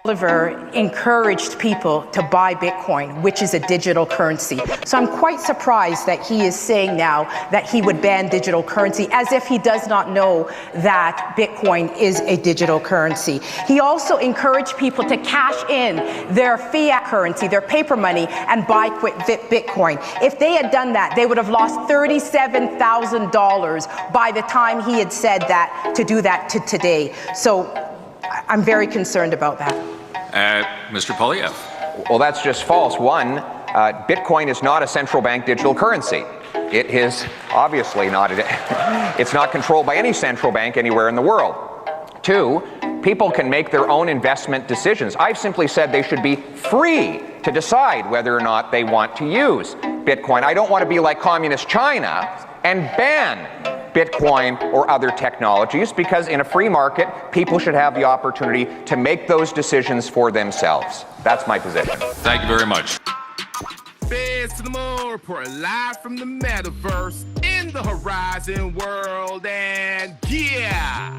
Oliver encouraged people to buy Bitcoin, which is a digital currency. So I'm quite surprised that he is saying now that he would ban digital currency, as if he does not know that Bitcoin is a digital currency. He also encouraged people to cash in their fiat currency, their paper money, and buy Bitcoin. If they had done that, they would have lost $37,000 by the time he had said that, to do that to today. So I'm very concerned about that. Mr. Poilievre. Well, that's just false. One, Bitcoin is not a central bank digital currency. It is obviously not. It's not controlled by any central bank anywhere in the world. Two, people can make their own investment decisions. I've simply said they should be free to decide whether or not they want to use Bitcoin. I don't want to be like communist China and ban Bitcoin or other technologies, because in a free market, people should have the opportunity to make those decisions for themselves. That's my position. Thank you very much. Feds to the moon, reporting live from the metaverse in the Horizon world, and yeah.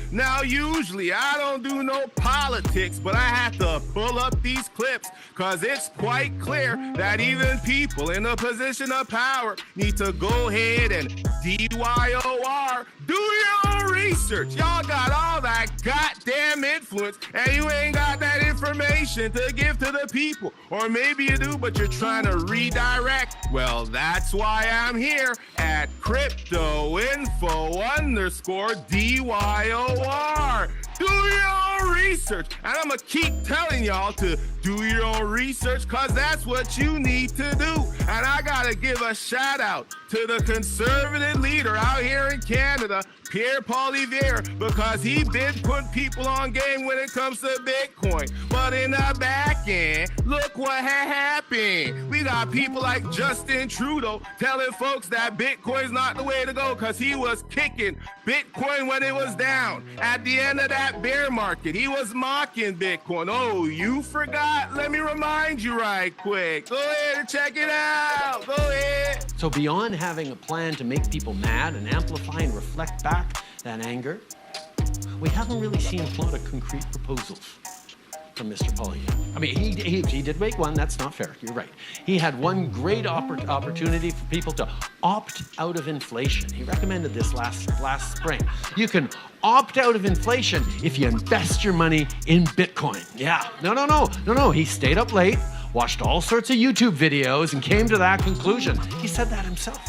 Now, usually I don't do no politics, but I have to pull up these clips because it's quite clear that even people in a position of power need to go ahead and DYOR, do your own research. Y'all got all that goddamn influence and you ain't got that information to give to the people. Or maybe you do, but you're trying to redirect. Well, that's why I'm here at cryptoinfo_DYOR. Do your own research. And I'm going to keep telling y'all to do your own research because that's what you need to do. And I got to give a shout out to the conservative leader out here in Canada, Pierre Poilievre, because he been putting people on game when it comes to Bitcoin. But in the back end, look what happened. We got people like Justin Trudeau telling folks that Bitcoin's not the way to go because he was kicking Bitcoin when it was down. At the end of that bear market, he was mocking Bitcoin. Oh, you forgot? Let me remind you right quick. Go ahead and check it out. Go ahead. So beyond having a plan to make people mad and amplify and reflect back that anger, we haven't really seen a lot of concrete proposals from Mr. Poilievre. I mean, he did make one. That's not fair. You're right. He had one great opportunity for people to opt out of inflation. He recommended this last spring. You can opt out of inflation if you invest your money in Bitcoin. Yeah. No. He stayed up late, watched all sorts of YouTube videos, and came to that conclusion. He said that himself.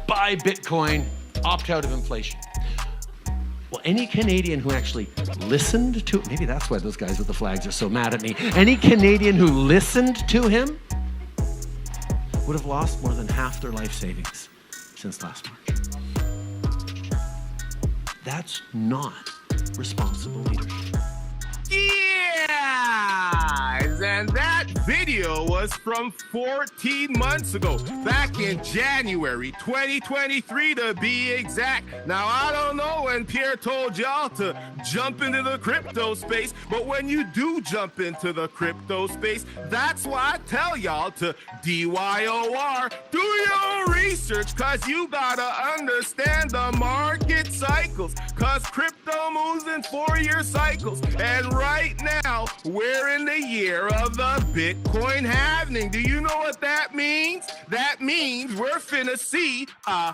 Buy Bitcoin, opt out of inflation. Well, any Canadian who actually listened to, maybe that's why those guys with the flags are so mad at me. Any Canadian who listened to him would have lost more than half their life savings since last March. That's not responsible leadership. Yes, and that video was from 14 months ago, back in January 2023 to be exact. Now, I don't know when Pierre told y'all to jump into the crypto space, but when you do jump into the crypto space, that's why I tell y'all to DYOR, do your own research, because you gotta understand the market cycles, because crypto moves in 4-year cycles, and right now, we're in the year of the Bitcoin halving. Do you know what that means? That means we're finna see a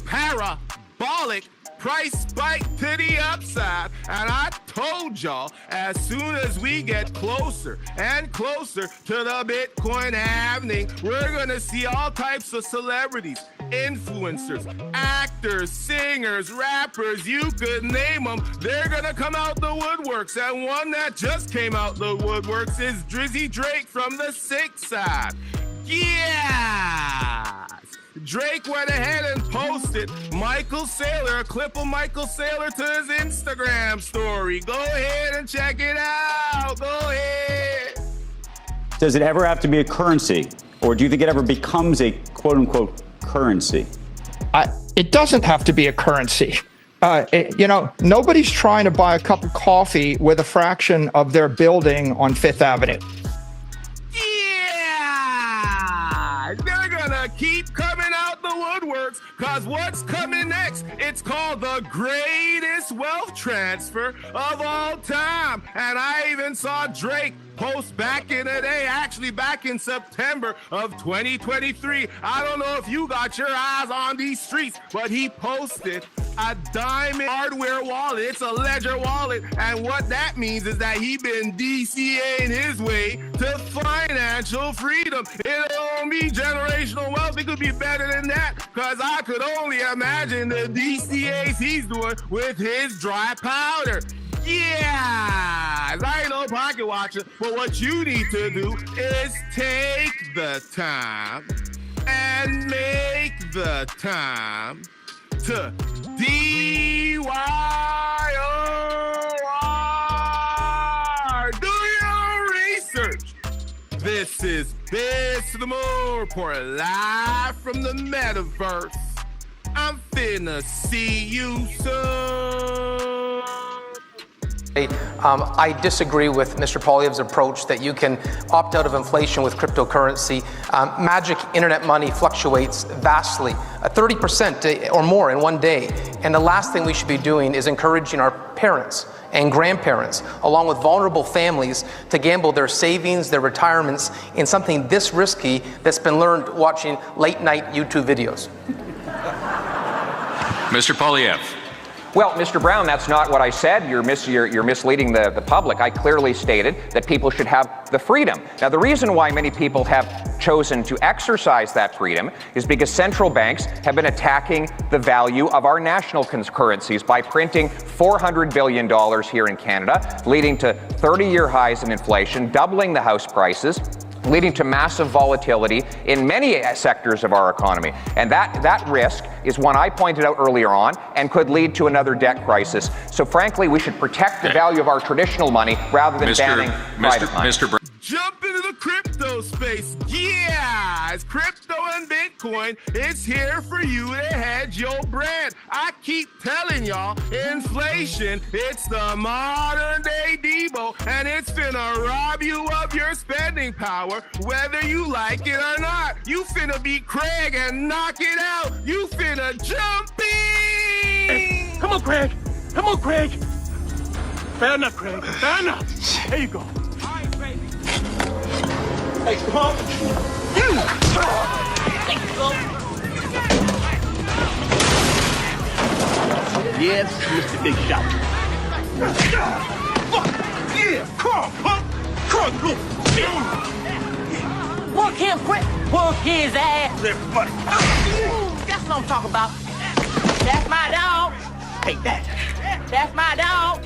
parabolic price spike to the upside. And I told y'all, as soon as we get closer and closer to the Bitcoin halving, we're gonna see all types of celebrities, influencers, actors, singers, rappers, you could name them. They're gonna come out the woodworks. And one that just came out the woodworks is Drizzy Drake from the Sick Side. Yeah! Drake went ahead and posted Michael Saylor, a clip of Michael Saylor to his Instagram story. Go ahead and check it out. Go ahead. Does it ever have to be a currency? Or do you think it ever becomes a quote-unquote currency? It doesn't have to be a currency. Nobody's trying to buy a cup of coffee with a fraction of their building on Fifth Avenue. Yeah! They're gonna keep coming out the woodworks, cause what's coming next? It's called the greatest wealth transfer of all time. And I even saw Drake post back in the day, actually back in September of 2023. I don't know if you got your eyes on these streets, but he posted a diamond hardware wallet. It's a ledger wallet. And what that means is that he been DCAing his way to financial freedom. It don't be generational wealth. It could be better than that, because I could only imagine the DCAs he's doing with his dry powder. Yeah, I ain't no pocket watcher, but what you need to do is take the time and make the time to DYOR. Do your research. This is Bismo Report live from the metaverse. I'm finna see you soon. I disagree with Mr. Poilievre's approach that you can opt out of inflation with cryptocurrency. Magic internet money fluctuates vastly, 30% or more in one day. And the last thing we should be doing is encouraging our parents and grandparents, along with vulnerable families, to gamble their savings, their retirements in something this risky that's been learned watching late night YouTube videos. Mr. Poilievre. Well, Mr. Brown, that's not what I said. You're misleading the public. I clearly stated that people should have the freedom. Now, the reason why many people have chosen to exercise that freedom is because central banks have been attacking the value of our national currencies by printing $400 billion here in Canada, leading to 30-year highs in inflation, doubling the house prices, leading to massive volatility in many sectors of our economy. And that risk is one I pointed out earlier on and could lead to another debt crisis. So frankly, we should protect the value of our traditional money rather than banning private money. Mr. Brown. Jump into the crypto space. Yeah, it's crypto and Bitcoin. It's here for you to hedge your brand. I keep telling y'all, inflation, it's the modern day Debo, and it's finna rob you of your spending power, whether you like it or not. You finna be Craig and knock it out. You finna jump in. Come on, Craig. Come on, Craig. Fair enough, Craig. Fair enough. There you go. Hey, come on. Yes, Mr. Big Shot. Yeah, come on, punk. Come on, go. Punk him, quick. Punk his ass. Everybody. That's what I'm talking about. That's my dog. Take that. That's my dog.